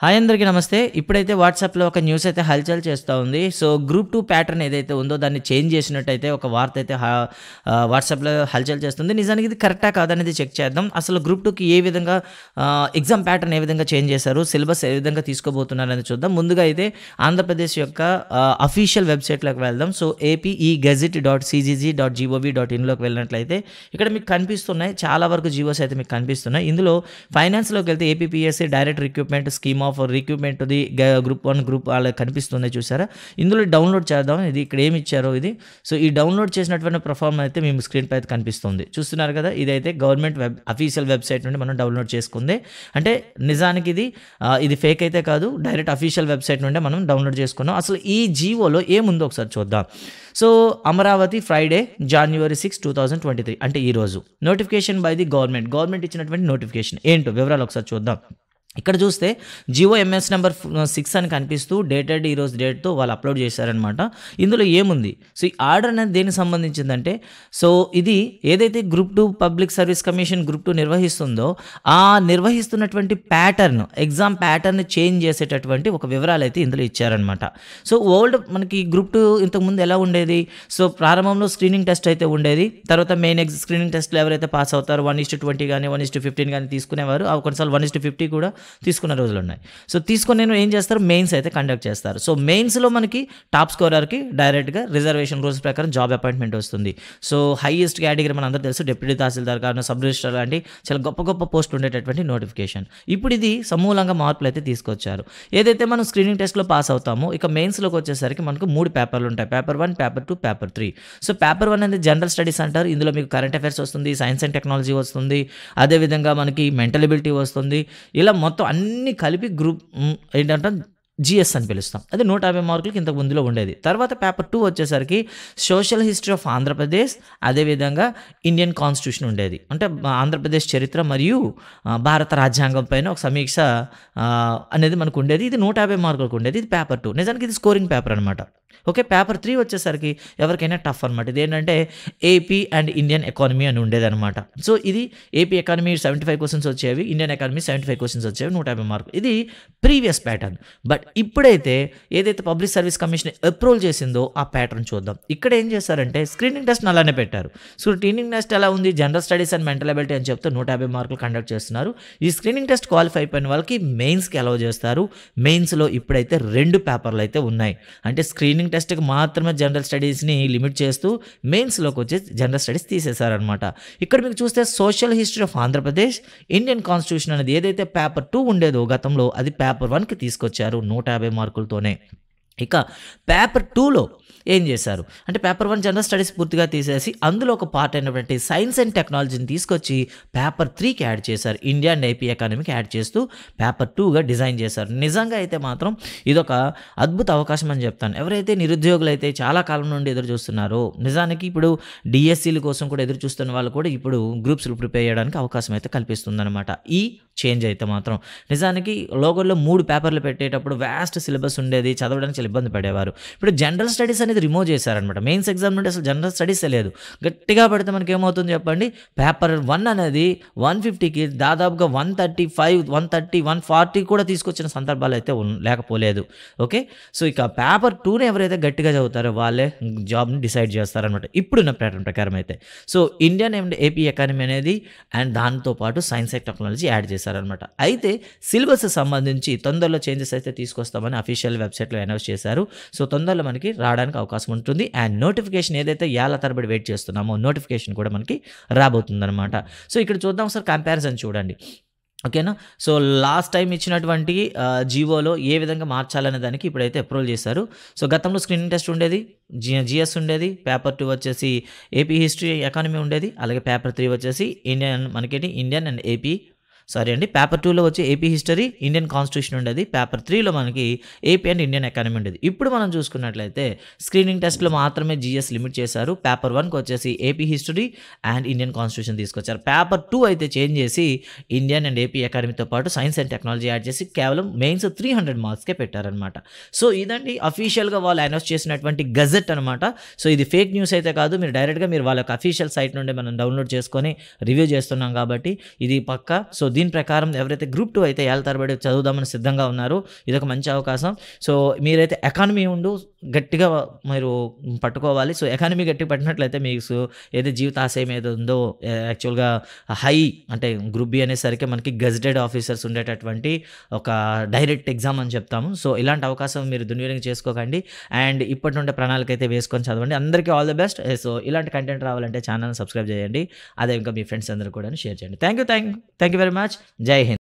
Hi అందరికీ నమస్తే. ఇప్పుడైతే వాట్సాప్‌లో ఒక న్యూస్ అయితే హల్చల్ చేస్తా ఉంది. సో, గ్రూప్ 2 ప్యాటర్న్ ఏదైతే ఉందో దాన్ని చేంజ్ చేసినట్టయితే ఒక వార్త అయితే వాట్సాప్‌లో హల్చల్ చేస్తుంది. నిజానికి ఇది కరెక్టా కాదా అనేది చెక్ చేద్దాం. అసలు గ్రూప్ 2కి ఏ విధంగా ఎగ్జామ్ ప్యాటర్న్ ఏ విధంగా చేంజ్ చేశారు, సిలబస్ ఏ విధంగా తీసుకోబోతున్నారనేది చూద్దాం. ముందుగా అయితే ఆంధ్రప్రదేశ్ యొక్క అఫీషియల్ వెబ్‌సైట్‌లోకి వెళ్దాం. సో, apegazette.cgg.gov.in లోకి వెళ్ళినట్లయితే ఇక్కడ మీకు కనిపిస్తున్నాయి. చాలా వరకు జీవోస్ అయితే మీకు కనిపిస్తున్నాయి. ఇందులో ఫైనాన్స్‌లోకి వెళ్తే APPSC direct recruitment scheme of recruitment the group 1 group వాళ్ళకి కనిపిస్తున్నాయి చూసారా. ఇందులో డౌన్లోడ్ చేద్దాం. ఇది ఇక్కడ ఏమి ఇచ్చారో ఇది. సో, ఈ డౌన్లోడ్ చేసినటువంటి పర్ఫార్మ్ అయితే మేము స్క్రీన్ పై అయితే కనిపిస్తుంది. చూస్తున్నారు కదా, ఇదైతే గవర్నమెంట్ అఫీషియల్ వెబ్సైట్ నుండి మనం డౌన్లోడ్ చేసుకుంది. అంటే నిజానికి ఇది ఫేక్ అయితే కాదు, డైరెక్ట్ అఫీషియల్ వెబ్సైట్ నుండే మనం డౌన్లోడ్ చేసుకున్నాం. అసలు ఈ జీవోలో ఏముందో ఒకసారి చూద్దాం. సో, అమరావతి ఫ్రైడే January 6, 2023 అంటే ఈరోజు నోటిఫికేషన్ బై ది గవర్నమెంట్ ఇచ్చినటువంటి నోటిఫికేషన్ ఏంటో వివరాలు ఒకసారి చూద్దాం. ఇక్కడ చూస్తే జియో ఎంఎస్ నెంబర్ 6 అని కనిపిస్తూ డేటెడ్ ఈరోజు డేట్తో వాళ్ళు అప్లోడ్ చేశారనమాట. ఇందులో ఏముంది, సో ఈ ఆర్డర్ అనేది దేనికి సంబంధించిందంటే, సో ఇది ఏదైతే group 2 public service commission group 2 నిర్వహిస్తుందో ఆ నిర్వహిస్తున్నటువంటి ప్యాటర్న్, ఎగ్జామ్ ప్యాటర్న్ చేంజ్ చేసేటటువంటి ఒక వివరాలు అయితే ఇందులో ఇచ్చారనమాట. సో ఓల్డ్ మనకి గ్రూప్ 2 ఇంతకుముందు ఎలా ఉండేది, సో ప్రారంభంలో స్క్రీనింగ్ టెస్ట్ అయితే ఉండేది. తర్వాత మెయిన్ స్క్రీనింగ్ టెస్ట్లో ఎవరైతే పాస్ అవుతారో 1:20 కానీ 1:15 కానీ తీసుకునేవారు. కొన్నిసార్లు 1:50 కూడా తీసుకున్న రోజులు ఉన్నాయి. సో తీసుకొని నేను ఏం చేస్తారు, మెయిన్స్ అయితే కండక్ట్ చేస్తారు. సో మెయిన్స్లో మనకి టాప్ స్కోరర్కి డైరెక్ట్గా రిజర్వేషన్ రూల్స్ ప్రకారం జాబ్ అపాయింట్మెంట్ వస్తుంది. సో హైయెస్ట్ కేటగిరీ మన అందరూ తెలుసు, డిప్యూటీ తహసీల్దార్ గారు, సబ్ రిజిస్ట్రార్ లాంటి చాలా గొప్ప గొప్ప పోస్టులు ఉండేటటువంటి నోటిఫికేషన్. ఇప్పుడు ఇది సమూలంగా మార్పులు అయితే తీసుకొచ్చారు. ఏదైతే మనం స్క్రీనింగ్ టెస్ట్లో పాస్ అవుతామో, ఇక మెయిన్స్లోకి వచ్చేసరికి మనకు 3 పేపర్లు ఉంటాయి. Paper 1, paper 2, paper 3. So paper 1 అనేది జనరల్ స్టడీస్ అంటారు. ఇందులో మీకు కరెంట్ అఫైర్స్ వస్తుంది, సైన్స్ అండ్ టెక్నాలజీ వస్తుంది, అదేవిధంగా మనకి మెంటల్ ఎబిలిటీ వస్తుంది. ఇలా మొత్తం అన్ని కలిపి గ్రూప్ ఏంటంటే జిఎస్ అని పిలుస్తాం. అది 150 మార్కులకి ఇంతకు ముందులో ఉండేది. తర్వాత పేపర్ 2 వచ్చేసరికి సోషల్ హిస్టరీ ఆఫ్ ఆంధ్రప్రదేశ్, అదేవిధంగా ఇండియన్ కాన్స్టిట్యూషన్ ఉండేది. అంటే ఆంధ్రప్రదేశ్ చరిత్ర మరియు భారత రాజ్యాంగం పైన ఒక సమీక్ష అనేది మనకు ఉండేది. ఇది 150 మార్కులకు ఉండేది. ఇది పేపర్ 2. నిజానికి ఇది స్కోరింగ్ పేపర్ అనమాట. ఓకే, పేపర్ 3 వచ్చేసరికి ఎవరికైనా టఫ్ అనమాట. ఇది ఏంటంటే ఏపీ అండ్ ఇండియన్ ఎకానమీ అని ఉండేది అనమాట. సో ఇది ఏపీ ఎకానమీ 75 క్వశ్చన్స్ వచ్చేవి, ఇండియన్ ఎకానమీ 75 క్వశ్చన్స్ వచ్చేవి, 150 మార్కులు. ఇది ప్రీవియస్ ప్యాటర్న్. బట్ ఇప్పుడైతే ఏదైతే పబ్లిక్ సర్వీస్ కమిషన్ అప్రూవల్ చేసిందో ఆ ప్యాటర్న్ చూద్దాం. ఇక్కడ ఏం చేశారంటే స్క్రీనింగ్ టెస్ట్ అలానే పెట్టారు. స్క్రీనింగ్ టెస్ట్ ఎలా ఉంది, general studies and mental ability అని చెప్తే 150 మార్కులు కండక్ట్ చేస్తున్నారు. ఈ స్క్రీనింగ్ టెస్ట్ క్వాలిఫై అయిపోయిన వాళ్ళకి మెయిన్స్కి అలౌ చేస్తారు. మెయిన్స్లో ఇప్పుడైతే 2 పేపర్లు అయితే ఉన్నాయి. అంటే స్క్రీనింగ్ టెస్ట్కి మాత్రమే జనరల్ స్టడీస్ని లిమిట్ చేస్తూ మెయిన్స్లోకి వచ్చి జనరల్ స్టడీస్ తీసేశారనమాట. ఇక్కడ మీకు చూస్తే social history of Andhra Pradesh, Indian constitution అనేది ఏదైతే పేపర్ 2 ఉండేదో గతంలో, అది పేపర్ 1కి తీసుకొచ్చారు 150 మార్కులతోనే. ఇక పేపర్ 2లో ఏం చేశారు అంటే పేపర్ 1 జనరల్ స్టడీస్ పూర్తిగా తీసేసి అందులో ఒక పార్ట్ అయినటువంటి సైన్స్ అండ్ టెక్నాలజీని తీసుకొచ్చి పేపర్ 3కి యాడ్ చేశారు. ఇండియా అండ్ ఏపీ ఎకానమీకి యాడ్ చేస్తూ పేపర్ 2గా డిజైన్ చేశారు. నిజంగా అయితే మాత్రం ఇదొక అద్భుత అవకాశం అని చెప్తాను. ఎవరైతే నిరుద్యోగులు అయితే చాలా కాలం నుండి ఎదురు చూస్తున్నారో, నిజానికి ఇప్పుడు డిఎస్సీల కోసం కూడా ఎదురు చూస్తున్న వాళ్ళు కూడా ఇప్పుడు గ్రూప్స్లు ప్రిపేర్ చేయడానికి అవకాశం అయితే కల్పిస్తుందన్నమాట ఈ చేంజ్ అయితే మాత్రం. నిజానికి లోగోలో 3 పేపర్లు పెట్టేటప్పుడు వ్యాస్ట్ సిలబస్ ఉండేది, చదవడానికి చాలా ఇబ్బంది పడేవారు. ఇప్పుడు జనరల్ స్టడీస్ అనేది రిమూవ్ చేశారనమాట. మెయిన్స్ ఎగ్జామ్ నుండి అసలు జనరల్ స్టడీసే లేదు. గట్టిగా పడితే మనకి ఏమవుతుంది చెప్పండి, పేపర్ 1 అనేది 150కి దాదాపుగా 135, 130, 140 కూడా తీసుకొచ్చిన సందర్భాలు అయితే లేకపోలేదు. ఓకే, సో ఇక పేపర్ 2ని ఎవరైతే గట్టిగా చదువుతారో వాళ్ళే జాబ్ని డిసైడ్ చేస్తారనమాట ఇప్పుడున్న ప్యాటర్న్ ప్రకారం అయితే. So Indian and AP economy అనేది అండ్ దాంతోపాటు సైన్స్ అండ్ టెక్నాలజీ యాడ్ చేశారనమాట. అయితే సిలబస్ సంబంధించి తొందరలో చేంజెస్ అయితే తీసుకొస్తామని అఫీషియల్ వెబ్సైట్లో అనౌన్స్ చేశారు. సో తొందరలో మనకి రావడానికి అవకాశం ఉంటుంది. అండ్ నోటిఫికేషన్ ఏదైతే ఏళ్ల తరబడి వెయిట్ చేస్తున్నామో నోటిఫికేషన్ కూడా మనకి రాబోతుందన్నమాట. సో ఇక్కడ చూద్దాం సార్, కంపారిజన్ చూడండి. ఓకేనా, సో లాస్ట్ టైం ఇచ్చినటువంటి జీవోలో ఏ విధంగా మార్చాలనే దానికి ఇప్పుడైతే అప్రూవల్ చేశారు. సో గతంలో స్క్రీనింగ్ టెస్ట్ ఉండేది, జిఎస్ ఉండేది, పేపర్ 2 వచ్చేసి ఏపీ హిస్టరీ ఎకానమీ ఉండేది, అలాగే పేపర్ 3 వచ్చేసి ఇండియన్ అండ్ ఏపీ పేపర్ 2లో వచ్చి ఏపీ హిస్టరీ, ఇండియన్ కాన్స్టిట్యూషన్ ఉండేది. పేపర్ 3లో మనకి ఏపీ అండ్ ఇండియన్ ఎకానమీ ఉండేది. ఇప్పుడు మనం చూసుకున్నట్లయితే స్క్రీనింగ్ టెస్ట్లో మాత్రమే జిఎస్ లిమిట్ చేశారు. పేపర్ 1కి వచ్చేసి AP history and Indian constitution తీసుకొచ్చారు. పేపర్ 2 అయితే చేంజ్ చేసి ఇండియన్ అండ్ ఏపీ ఎకానమీతో పాటు సైన్స్ అండ్ టెక్నాలజీ యాడ్ చేసి కేవలం మెయిన్స్ 300 మార్క్స్కే పెట్టారనమాట. సో ఇదండి అఫీషియల్గా వాళ్ళు అనౌన్స్ చేసినటువంటి గజెట్ అనమాట. సో ఇది ఫేక్ న్యూస్ అయితే కాదు, మీరు డైరెక్ట్గా వాళ్ళ యొక్క అఫీషియల్ సైట్ నుండి మనం డౌన్లోడ్ చేసుకొని రివ్యూ చేస్తున్నాం కాబట్టి ఇది పక్కా. సో దీని ప్రకారం ఎవరైతే గ్రూప్ 2 అయితే ఏళ్ళ తరబడి చదువుదామని సిద్ధంగా ఉన్నారో ఇదొక మంచి అవకాశం. సో, మీరైతే ఎకానమీ గట్టిగా మీరు పట్టుకోవాలి. సో, ఎకానమీ గట్టిగా పట్టినట్లయితే మీకు ఏదైతే జీవితాశయం ఏదో ఉందో యాక్చువల్‌గా హై అంటే గ్రూప్ బి అనేసరికి మనకి గెజిటెడ్ ఆఫీసర్స్ ఉండేటటువంటి ఒక డైరెక్ట్ ఎగ్జామ్ అని చెప్తాము. సో, ఇలాంటి అవకాశం మీరు దుర్వినియోగం చేసుకోకండి. అండ్ ఇప్పటి నుండే ప్రణాళిక అయితే వేసుకొని చదవండి. అందరికీ ఆల్ ది బెస్ట్. సో, ఇలాంటి కంటెంట్ రావాలంటే ఛానెల్‌ని సబ్స్క్రైబ్ చేయండి. అదే ఇంకా మీ ఫ్రెండ్స్ అందరూ కూడా షేర్ చేయండి. Thank you very much. జై హింద్.